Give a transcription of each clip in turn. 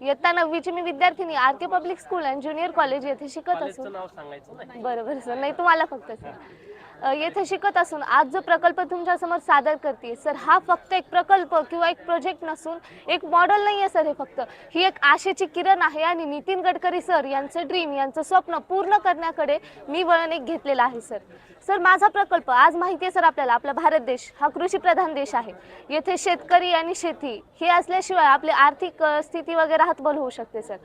इयत्ता 9वीची मी विद्यार्थिनी R K public school and junior college येथे शिकत असून नाव सांगायचं नाही. बरोबर सर, नाही तुम्हाला फक्त सर येथे शिकत असून आज जो प्रकल्प तुमच्यासमोर सादर करते सर, हा फक्त एक प्रकल्प किंवा एक प्रोजेक्ट नसून एक मॉडेल नाही आहे सर. हे फक्त ही एक आशेची किरण आहे आणि नितीन गडकरी सर यांचं ड्रीम, यांचं स्वप्न पूर्ण करण्याकडे मी वळण एक घेतलेलं आहे सर. सर माझा प्रकल्प आज माहिती आहे सर आपल्याला, आपला भारत देश हा कृषीप्रधान देश आहे. येथे शेतकरी आणि शेती हे असल्याशिवाय आपली आर्थिक स्थिती वगैरे राहतबल होऊ शकते सर.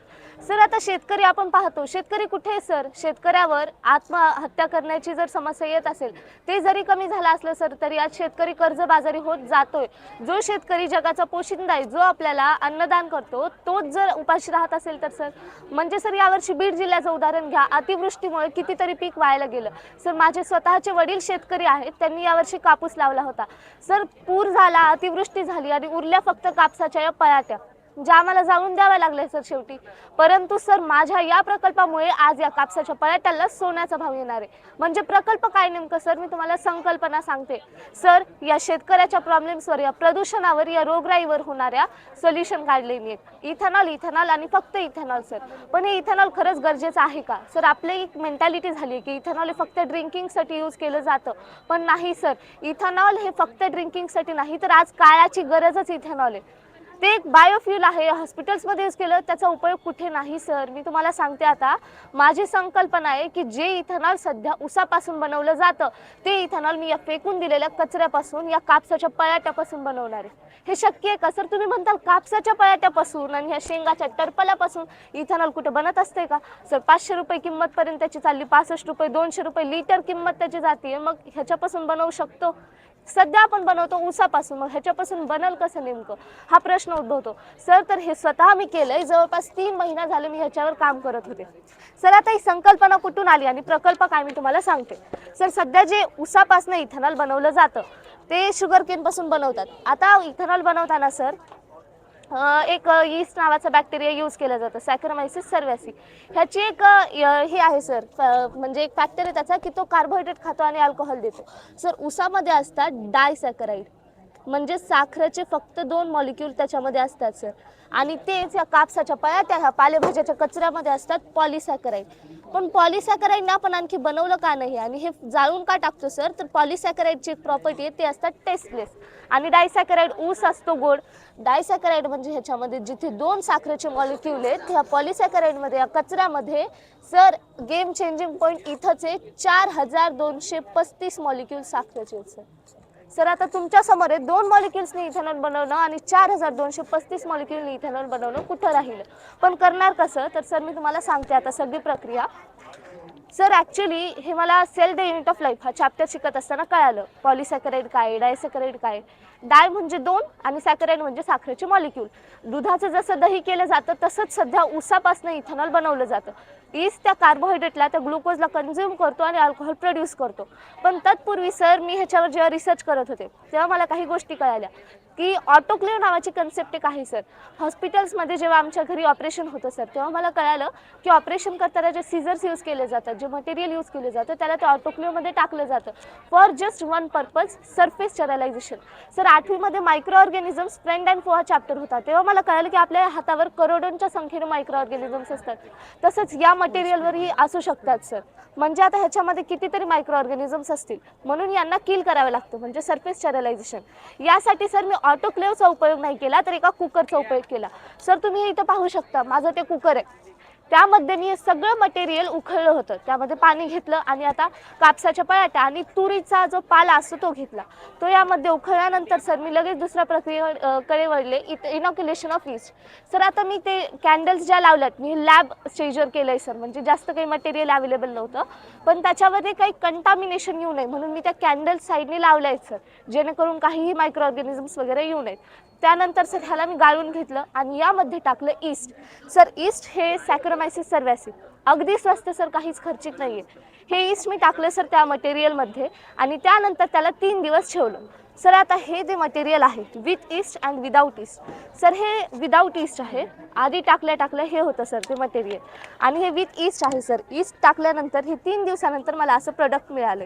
सर आता शेतकरी आपण पाहतो, शेतकरी कुठे आहे सर? शेतकऱ्यावर आत्महत्या करण्याची जर समस्या येत असेल, ते जरी कमी झालं असलं सर तरी आज शेतकरी कर्जबाजारी होत जातोय. जो शेतकरी जगाचा पोशिंदा आहे, जो आपल्याला अन्नदान करतो, तोच जर उपाशी राहत असेल तर सर, म्हणजे सर यावर्षी बीड जिल्ह्याचं उदाहरण घ्या, अतिवृष्टीमुळे कितीतरी पीक वायाला गेलं सर. माझे स्वतःचे वडील शेतकरी आहेत, त्यांनी यावर्षी कापूस लावला होता सर. पूर झाला, अतिवृष्टी झाली आणि उरल्या फक्त कापसाच्या या पळाट्या, ज्या आम्हाला जाळून द्याव्या लागल्या सर शेवटी. परंतु सर माझ्या या प्रकल्पामुळे आज या कापसाच्या पळाट्याला सोन्याचा भाव येणार आहे. म्हणजे प्रकल्प काय नेमकं सर, मी तुम्हाला संकल्पना सांगते सर. या शेतकऱ्याच्या प्रॉब्लेम्सवर, या प्रदूषणावर, या रोगराईवर होणाऱ्या सोल्युशन काढले मी. इथेनॉल, इथेनॉल आणि फक्त इथेनॉल सर. पण हे इथेनॉल खरंच गरजेचं आहे का सर? आपली एक मेंटॅलिटी झाली की इथेनॉल हे फक्त ड्रिंकिंगसाठी यूज केलं जातं, पण नाही सर. इथेनॉल हे फक्त ड्रिंकिंगसाठी नाही, तर आज काळाची गरजच इथेनॉल आहे. ते एक बायोफ्यूल आहे, हॉस्पिटल्समध्ये यूज केलं, त्याचा उपयोग कुठे नाही सर. मी तुम्हाला सांगते आता, माझी संकल्पना आहे की जे इथेनॉल सध्या उसापासून बनवलं जातं, ते इथेनॉल मी या फेकून दिलेल्या कचऱ्यापासून, या कापसाच्या पळाट्यापासून बनवणार आहे. हे शक्य आहे का सर? तुम्ही म्हणताल कापसाच्या पळाट्यापासून आणि ह्या शेंगाच्या टरपल्यापासून इथेनॉल कुठे बनत असते का सर? 500 रुपये किंमतपर्यंत त्याची चालली, 65 रुपये, 200 रुपये लिटर किंमत त्याची जाते. मग ह्याच्यापासून बनवू शकतो? सध्या आपण बनवतो ऊसापासून, मग ह्याच्यापासून बनल कसं नेमकं, हा प्रश्न उद्भवतो सर. तर हे स्वतः मी केलंय, जवळपास 3 महिना झाले मी ह्याच्यावर काम करत होते सर. आता ही संकल्पना कुठून आली आणि प्रकल्प काय, मी तुम्हाला सांगते सर. सध्या जे ऊसापासून इथेनॉल बनवलं जातं ते शुगर केन पासून बनवतात. आता इथेनॉल बनवताना सर एक यीस्ट नावाचा बॅक्टेरिया यूज केला जातो, सॅकरोमायसिस सर्वॅसी. ह्याची एक हे आहे सर, म्हणजे एक फॅक्टर आहे त्याचा की तो कार्बोहायड्रेट खातो आणि अल्कोहोल देतो सर. ऊसामध्ये असतात डायसॅकराइड, म्हणजे साखरेचे फक्त 2 मॉलिक्यूल त्याच्यामध्ये असतात सर. आणि तेच या कापसाच्या पळाट्या, ह्या पालेभाज्याच्या कचऱ्यामध्ये असतात पॉलिसॅकराइड. पण पॉलिसॅकराइडना आपण आणखी बनवलं का नाही आणि हे जाळून का टाकतो सर? तर पॉलिसॅकराइडची एक प्रॉपर्टी आहे, ते असतात टेस्टलेस. आणि डायसॅकराइड, ऊस असतो गोड. डायसॅकराइड म्हणजे ह्याच्यामध्ये जिथे 2 साखरेचे मॉलिक्यूल आहेत, ह्या पॉलिसॅकराइडमध्ये, या कचऱ्यामध्ये सर गेम चेंजिंग पॉईंट इथंच आहे, 4235 मॉलिक्यूल साखरेचे आहेत सर. सर आता तुमच्या समोर आहे, 2 मॉलिक्युल्सने इथेनॉल बनवणं आणि 4235 मॉलिक्युलने इथेनॉल बनवणं कुठं राहिलं? पण करणार कसं? तर सर मी तुम्हाला सांगते आता सगळी प्रक्रिया सर. ॲक्च्युली हे मला cell the unit of life हा चॅप्टर शिकत असताना कळालं. पॉलिसॅकराइड काय, डायसॅकराइड काय. डाय म्हणजे 2 आणि सॅकराइड म्हणजे साखरेचे मॉलिक्यूल. दुधाचं जसं दही केलं जातं तसंच सध्या ऊसापासून इथेनॉल बनवलं जातं. ईस्ट त्या कार्बोहायड्रेटला, त्या ग्लुकोजला कन्झ्युम करतो आणि अल्कोहोल प्रोड्यूस करतो. पण तत्पूर्वी सर मी ह्याच्यावर जेव्हा रिसर्च करत होते तेव्हा मला काही गोष्टी कळाल्या की ऑटोक्लेव्ह नावाची कन्सेप्ट एक आहे सर. हॉस्पिटल्समध्ये जेव्हा आमच्या घरी ऑपरेशन होतं सर, तेव्हा मला कळालं की ऑपरेशन करताना जे सीझर्स यूज केले जातात, जे मटेरियल यूज केलं जातं, त्याला ते ऑटोक्लेव्हमध्ये टाकलं जातं for just 1 purpose, surface sterilisation. Sir 8वीमध्ये microorganisms friend and foe हा चॅप्टर होता, तेव्हा मला कळालं की आपल्या हातावर करोडोंच्या संख्येने मायक्रो ऑर्गॅनिझम्स असतात. तसंच या मटेरियलवरही असू शकतात सर. म्हणजे आता ह्याच्यामध्ये कितीतरी मायक्रो ऑर्गॅनिझम्स असतील, म्हणून यांना किल करावं लागतं, म्हणजे सरफेस स्टरलायझेशन. यासाठी सर मी ऑटोक्लेव्हचा उपयोग नाही केला, तर एका कुकरचा उपयोग केला सर. तुम्ही हे इथं पाहू शकता, माझं ते कुकर आहे. त्यामध्ये मी हे सगळं मटेरियल उकळलं होतं, त्यामध्ये पाणी घेतलं आणि आता कापसाच्या पळाट्या आणि तुरीचा जो पाला असतो तो घेतला. तो यामध्ये उकळल्यानंतर सर मी लगेच दुसऱ्या प्रक्रियेकडे वळले, इनॉक्युलेशन ऑफ ईस्ट. सर आता मी ते कॅन्डल्स ज्या लावल्यात मी लॅब स्टेजवर केलं आहे सर, म्हणजे जास्त काही मटेरियल अवेलेबल नव्हतं, पण त्याच्यामध्ये काही कंटामिनेशन येऊ नये म्हणून मी त्या कॅन्डल्स साईडने लावल्या आहेत सर, जेणेकरून काहीही मायक्रो ऑर्गॅनिझम्स वगैरे येऊ नयेत. त्यानंतर सर ह्याला मी गाळून घेतलं आणि यामध्ये टाकलं ईस्ट. सर ईस्ट हे सॅक्रोमायसिस सर्वॅसी, अगदी स्वस्त सर, काहीच खर्चिक नाही आहे. हे ईस्ट मी टाकलं सर त्या मटेरियलमध्ये आणि त्यानंतर त्याला 3 दिवस ठेवलं सर. आता हे जे मटेरियल आहे with east and without east, sir हे विदाऊट ईस्ट आहे. आधी टाकल्या हे होतं सर ते मटेरियल, आणि हे विथ ईस्ट आहे सर. ईस्ट टाकल्यानंतर हे 3 दिवसानंतर मला असं प्रोडक्ट मिळालं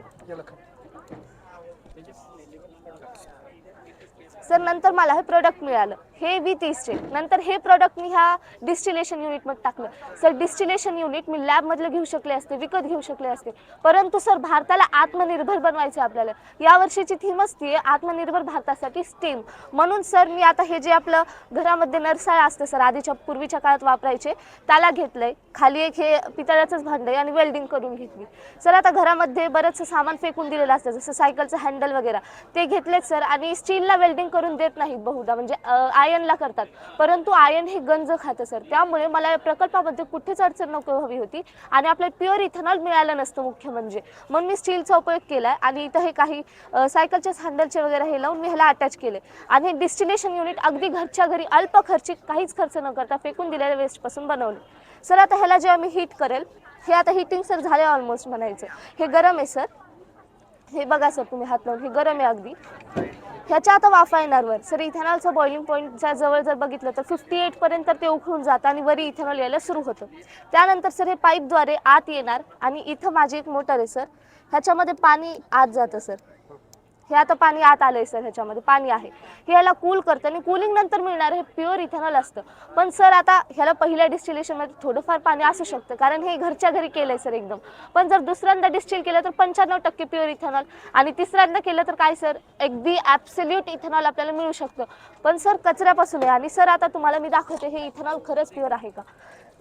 सर. नंतर मला हे प्रोडक्ट मिळालं. हे V30 नंतर हे प्रॉडक्ट मी ह्या डिस्टिलेशन युनिटमध्ये टाकलं. सर डिस्टिलेशन युनिट मी लॅबमधलं घेऊ शकले असते, विकत घेऊ शकले असते, परंतु सर भारताला आत्मनिर्भर बनवायचं आपल्याला. यावर्षीची थीम असते आत्मनिर्भर भारतासाठी स्टीम. म्हणून सर मी आता हे जे आपलं घरामध्ये नरसाळा असतं सर आधीच्या पूर्वीच्या काळात वापरायचे त्याला घेतलंय. खाली एक हे पितळाचंच भांडं आहे आणि वेल्डिंग करून घेतली. सर आता घरामध्ये बरंचसं सामान फेकून दिलेलं असतं जसं सायकलचं हँडल वगैरे ते घेतलेत सर. आणि स्टीलला वेल्डिंग करून देत नाहीत बहुधा, म्हणजे आयनला करतात, परंतु आयन हे गंज खातं सर. त्यामुळे मला या प्रकल्पामध्ये कुठेच अडचण नको हवी होती आणि आपल्याला प्युअर इथेनॉल मिळालं नसतं मुख्य म्हणजे. म्हणून मी स्टीलचा उपयोग केला आहे आणि इथं हे काही सायकलचे हँडलचे वगैरे हे लावून मी ह्याला अटॅच केले. आणि हे डिस्टिलेशन युनिट अगदी घरच्या घरी अल्प खर्चिक काहीच खर्च न करता फेकून दिलेल्या वेस्टपासून बनवले. सर आता ह्याला जेव्हा मी हीट करेल, हे आता हीटिंग सर झाले ऑलमोस्ट म्हणायचं. हे गरम आहे सर, हे बघा सर तुम्ही हात लावून, हे गरम आहे अगदी. ह्याच्या आता वाफा येणार वर सर. इथेनॉलचं बॉइलिंग पॉईंटच्या जवळ जर बघितलं तर 58 पर्यंत ते उकळून जातं आणि वरी इथेनॉल यायला सुरू होतं. त्यानंतर सर हे पाईपद्वारे आत येणार आणि इथं माझी एक मोटर आहे सर, ह्याच्यामध्ये पाणी आत जातं सर. हे आता पाणी आत आलंय सर, ह्याच्यामध्ये पाणी आहे. हे ह्याला कूल करतं आणि कूलिंग नंतर मिळणार हे प्युअर इथेनॉल असतं. पण सर आता ह्याला पहिल्या डिस्टिलेशनमध्ये थोडंफार पाणी असू शकतं कारण हे घरच्या घरी केलंय सर एकदम. पण जर दुसऱ्यांदा डिस्टिल केलं तर 95% प्युअर इथेनॉल आणि तिसऱ्यांदा केलं तर काय सर अगदी ॲब्सोल्यूट इथेनॉल आपल्याला मिळू शकतं. पण सर कचऱ्यापासून आहे. आणि सर आता तुम्हाला मी दाखवते हे इथेनॉल खरंच प्युअर आहे का.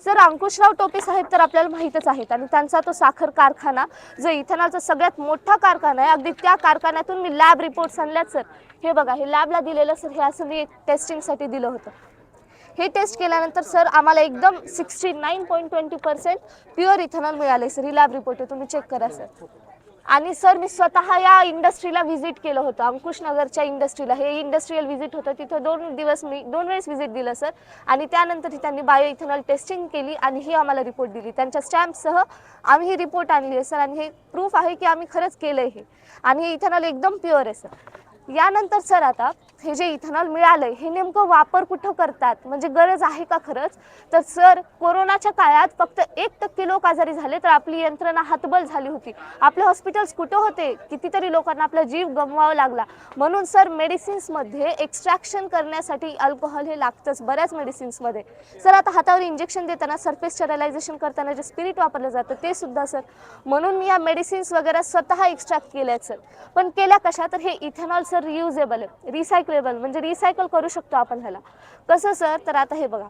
सर अंकुशराव टोपे साहेब तर आपल्याला माहीतच आहेत आणि त्यांचा तो साखर कारखाना जो इथेनॉलचा सगळ्यात मोठा कारखाना आहे, अगदी त्या कारखान्यातून मी लॅब रिपोर्ट्स आणल्यात सर. हे बघा हे लॅबला दिलेलं सर, हे असं मी टेस्टिंगसाठी दिलं होतं. हे टेस्ट केल्यानंतर सर आम्हाला एकदम 69.20% प्युअर इथेनॉल मिळाले सर. ही लॅब रिपोर्ट आहे, तुम्ही चेक करा सर. आणि सर मी स्वतः या इंडस्ट्रीला व्हिजिट केलं होतं, अंकुशनगरच्या इंडस्ट्रीला. हे इंडस्ट्रियल व्हिजिट होतं, तिथं 2 दिवस मी 2 वेळेस व्हिजिट दिलं सर. आणि त्यानंतर त्यांनी बायो इथेनॉल टेस्टिंग केली आणि ही आम्हाला रिपोर्ट दिली. त्यांच्या स्टॅम्पसह आम्ही ही रिपोर्ट आणली आहे सर. आणि हे प्रूफ आहे की आम्ही खरंच केलं आहे हे. आणि हे इथेनॉल एकदम प्युअर आहे सर. यानंतर सर आता हे जे इथेनॉल मिळालंय हे नेमकं वापर कुठं करतात, म्हणजे गरज आहे का खरंच. तर सर कोरोनाच्या काळात फक्त 1% लोक आजारी झाले तर आपली यंत्रणा हतबल झाली होती. आपले हॉस्पिटल्स कुठं होते, कितीतरी लोकांना आपला जीव गमवावा लागला. म्हणून सर मेडिसिन्समध्ये एक्स्ट्रॅक्शन करण्यासाठी अल्कोहोल हे लागतंच बऱ्याच मेडिसिन्समध्ये. सर आता हातावर इंजेक्शन देताना सरफेस स्टरलायझेशन करताना जे स्पिरिट वापरलं जातं ते सुद्धा सर. म्हणून मी या मेडिसिन्स वगैरे स्वतः एक्स्ट्रॅक्ट केल्या आहेत सर. पण केल्या कशा, तर हे इथेनॉल सर रियुजेबल आहे, रिसायकलेबल, म्हणजे रिसायकल करू शकतो आपण ह्याला. कसं सर, तर आता हे बघा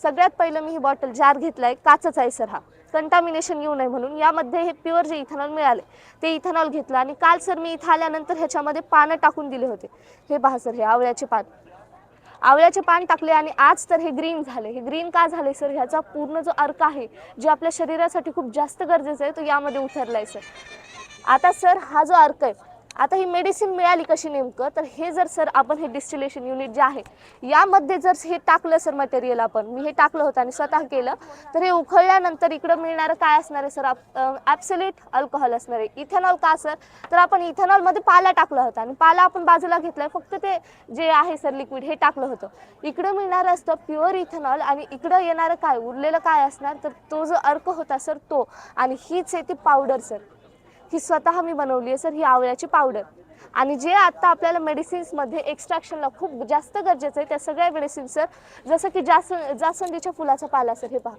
सगळ्यात पहिलं मी ही बॉटल जार घेतलाय, काचच आहे सर. हा कंटामिनेशन येऊ नये म्हणून यामध्ये हे प्युअर जे इथेनॉल मिळाले ते इथेनॉल घेतलं. आणि काल सर मी इथं आल्यानंतर ह्याच्यामध्ये पानं टाकून दिले होते. हे पहा सर, हे आवळ्याचे पान टाकले आणि आज तर हे ग्रीन झाले. हे ग्रीन का झाले सर, ह्याचा पूर्ण जो अर्क आहे जे आपल्या शरीरासाठी खूप जास्त गरजेचं आहे तो यामध्ये उतरलाय सर. आता सर हा जो अर्क आहे, आता ही मेडिसिन मिळाली कशी नेमकं, तर हे जर सर आपण हे डिस्टिलेशन युनिट जे आहे यामध्ये जर हे टाकलं सर मटेरियल, आपण मी हे टाकलं होतं आणि स्वतः केलं, तर हे उकळल्यानंतर इकडं मिळणारं काय असणार आहे सर, ॲब्सोल्यूट अल्कोहोल असणार आहे. इथेनॉल का सर, तर आपण इथेनॉलमध्ये पाला टाकला होता आणि पाला आपण बाजूला घेतलाय, फक्त ते जे आहे सर लिक्विड हे टाकलं होतं. इकडं मिळणारं असतं प्युअर इथेनॉल आणि इकडं येणारं काय उरलेलं काय असणार, तर तो जो अर्क होता सर तो. आणि हीच आहे ती पावडर सर, ही स्वतः मी बनवली आहे सर, ही आवळ्याची पावडर. आणि जे आता आपल्याला मेडिसिन्समध्ये एक्स्ट्रॅक्शनला खूप जास्त गरजेचं आहे त्या सगळ्या मेडिसिन्स सर, जसं की जास्वंदीच्या फुलाचा पाला सर. हे पहा,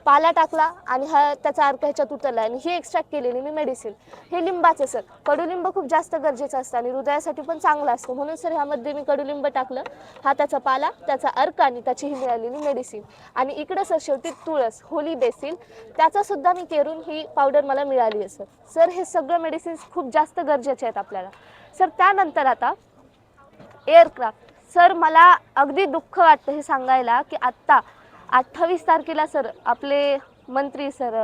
पाला टाकला आणि हा त्याचा अर्क ह्याच्यात उतरला आणि ही एक्स्ट्रॅक्ट केलेली मी मेडिसिन. हे लिंबाचं सर, कडुलिंब खूप जास्त गरजेचं असतं आणि हृदयासाठी पण चांगलं असतं, म्हणून सर ह्यामध्ये मी कडुलिंब टाकलं. हा त्याचा पाला, त्याचा अर्क आणि त्याची ही मिळालेली मेडिसिन. आणि इकडं सर शेवटी तुळस, होली बेसिल, त्याचं सुद्धा मी केरून ही पावडर मला मिळाली आहे सर. सर हे सगळं मेडिसिन्स खूप जास्त गरजेचे आहेत आपल्याला सर. त्यानंतर आता एअरक्राफ्ट सर, मला अगदी दुःख वाटतं हे सांगायला की आत्ता 28 तारखेला सर आपले मंत्री सर,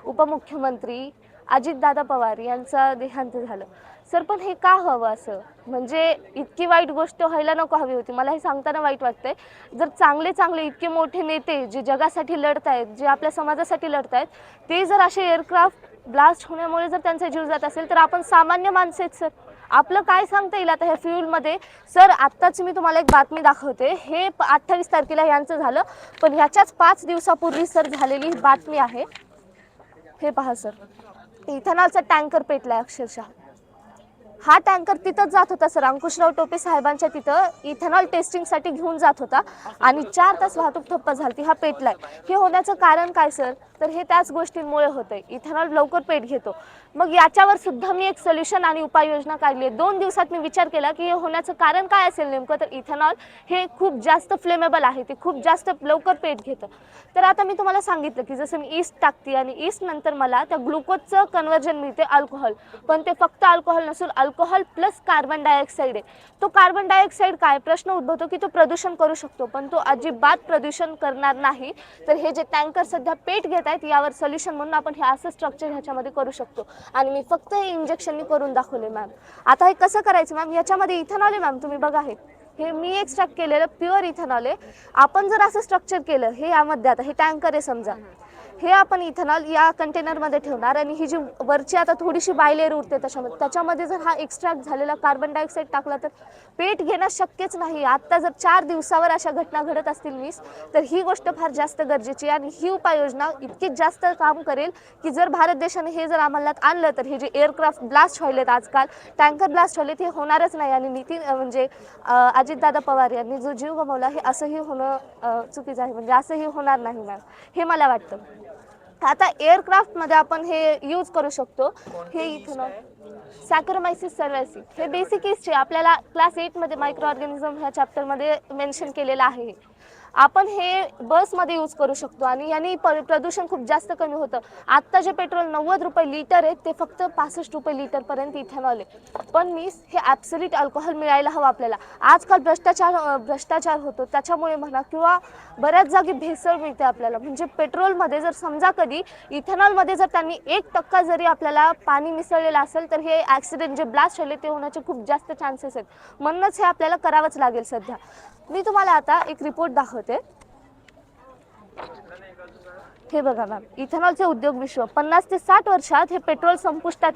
उपमुख्यमंत्री अजितदादा पवार यांचा देहांत झालं सर. पण हे का हवं असं, म्हणजे इतकी वाईट गोष्ट व्हायला नको हवी होती. मला हे सांगताना वाईट वाटतंय. जर चांगले इतके मोठे नेते जे जगासाठी लढत आहेत, जे आपल्या समाजासाठी लढत आहेत, ते जर असे एअरक्राफ्ट ब्लास्ट होण्यामुळे जर त्यांचा जीव जात असेल तर आपण सामान्य माणसं आहेत सर, आपलं काय सांगता येईल आता ह्या फ्युलमध्ये. सर आत्ताच मी तुम्हाला एक बातमी दाखवते, हे 28 तारखेला यांचं झालं, पण ह्याच्याच 5 दिवसापूर्वी सर झालेली बातमी आहे. हे पहा सर, इथेनॉलचा टँकर पेटलाय अक्षरशः. हा टँकर तिथंच जात होता सर, अंकुशराव टोपे साहेबांच्या तिथं इथेनॉल टेस्टिंगसाठी घेऊन जात होता आणि 4 तास वाहतूक ठप्प झाली, हा पेटलाय. हे होण्याचं कारण काय सर? तर हे त्याच गोष्टींमुळे होतंय. इथेनॉल लवकर पेट घेतो. मग याच्यावर सुद्धा मी एक सोल्युशन आणि उपाययोजना काढली आहे. 2 दिवसात मी विचार केला की हे होण्याचं कारण काय असेल नेमकं. तर इथेनॉल हे खूप जास्त फ्लेमेबल आहे, ते खूप जास्त लवकर पेट घेतं. तर आता मी तुम्हाला सांगितलं की जसं मी ईस्ट टाकते आणि ईस्ट नंतर मला त्या ग्लुकोजचं कन्व्हर्जन मिळते अल्कोहोल. पण ते फक्त अल्कोहोल नसून अल्कोहोल प्लस कार्बन डायऑक्साईड आहे. तो कार्बन डायऑक्साईड काय प्रश्न उद्भवतो की तो प्रदूषण करू शकतो, पण तो अजिबात प्रदूषण करणार नाही. तर हे जे टँकर सध्या पेट घेत आहेत यावर सोल्युशन म्हणून आपण हे असं स्ट्रक्चर ह्याच्यामध्ये करू शकतो. आणि मी फक्त हे इंजेक्शननी करून दाखवले मॅम. आता हे कसं करायचं मॅम? याच्यामध्ये इथेनॉल आहे मॅम, तुम्ही बघा हे मी एक्स्ट्रॅक्ट केलेलं प्युअर इथेनॉल आहे. आपण जर असं स्ट्रक्चर केलं, हे यामध्ये आता हे टँकर आहे समजा, हे आपण इथेनॉल या कंटेनरमध्ये ठेवणार आणि ही जी वरची आता थोडीशी बायलेअर उरते त्याच्यामध्ये जर हा एक्स्ट्रॅक्ट झालेला कार्बन डायऑक्साईड टाकला तर पेट घेणं शक्यच नाही. आत्ता जर 4 दिवसावर अशा घटना घडत असतील मीस, तर ही गोष्ट फार जास्त गरजेची आहे आणि ही उपाययोजना इतकी जास्त काम करेल की जर भारत देशाने हे जर अंमलात आणलं तर हे जे एअरक्राफ्ट ब्लास्ट व्हायलेत आजकाल, टँकर ब्लास्ट व्हायलेत, हे होणारच नाही. आणि म्हणजे अजितदादा पवार यांनी जो जीव गमावला हे असंही होणं चुकीचं आहे, म्हणजे असंही होणार नाही मॅम, हे मला वाटतं. आता एअरक्राफ्टमध्ये आपण हे यूज करू शकतो. हे इथेनॉल सॅकरोमायसिस सर्व्हिसिस हे बेसिक हिस्ट्री आपल्याला क्लास 8 मध्ये मायक्रो ऑर्गॅनिझम ह्या चॅप्टरमध्ये मेन्शन केलेलं आहे. आपण हे बसमध्ये यूज करू शकतो आणि याने प्रदूषण खूप जास्त कमी होतं. आत्ता जे पेट्रोल 90 रुपये लिटर आहे ते फक्त 65 रुपये लिटरपर्यंत इथेनॉल आहे. पण मीस हे ॲब्सोल्यूट अल्कोहोल मिळायला हवं आपल्याला. आजकाल भ्रष्टाचार होतो त्याच्यामुळे म्हणा किंवा बऱ्याच जागी भेसळ मिळते आपल्याला. म्हणजे पेट्रोलमध्ये जर समजा कधी इथेनॉलमध्ये जर त्यांनी 1% जरी आपल्याला पाणी मिसळलेलं असेल तर हे ॲक्सिडेंट जे ब्लास्ट झाले ते होण्याचे खूप जास्त चान्सेस आहेत. म्हणूनच हे आपल्याला करावंच लागेल सध्या. मी तुम्हाला आता एक रिपोर्ट दाखवते. हे बघा मॅम, इथेनॉलचे उद्योग विश्व 50 ते 60 वर्षात हे पेट्रोल संपुष्टात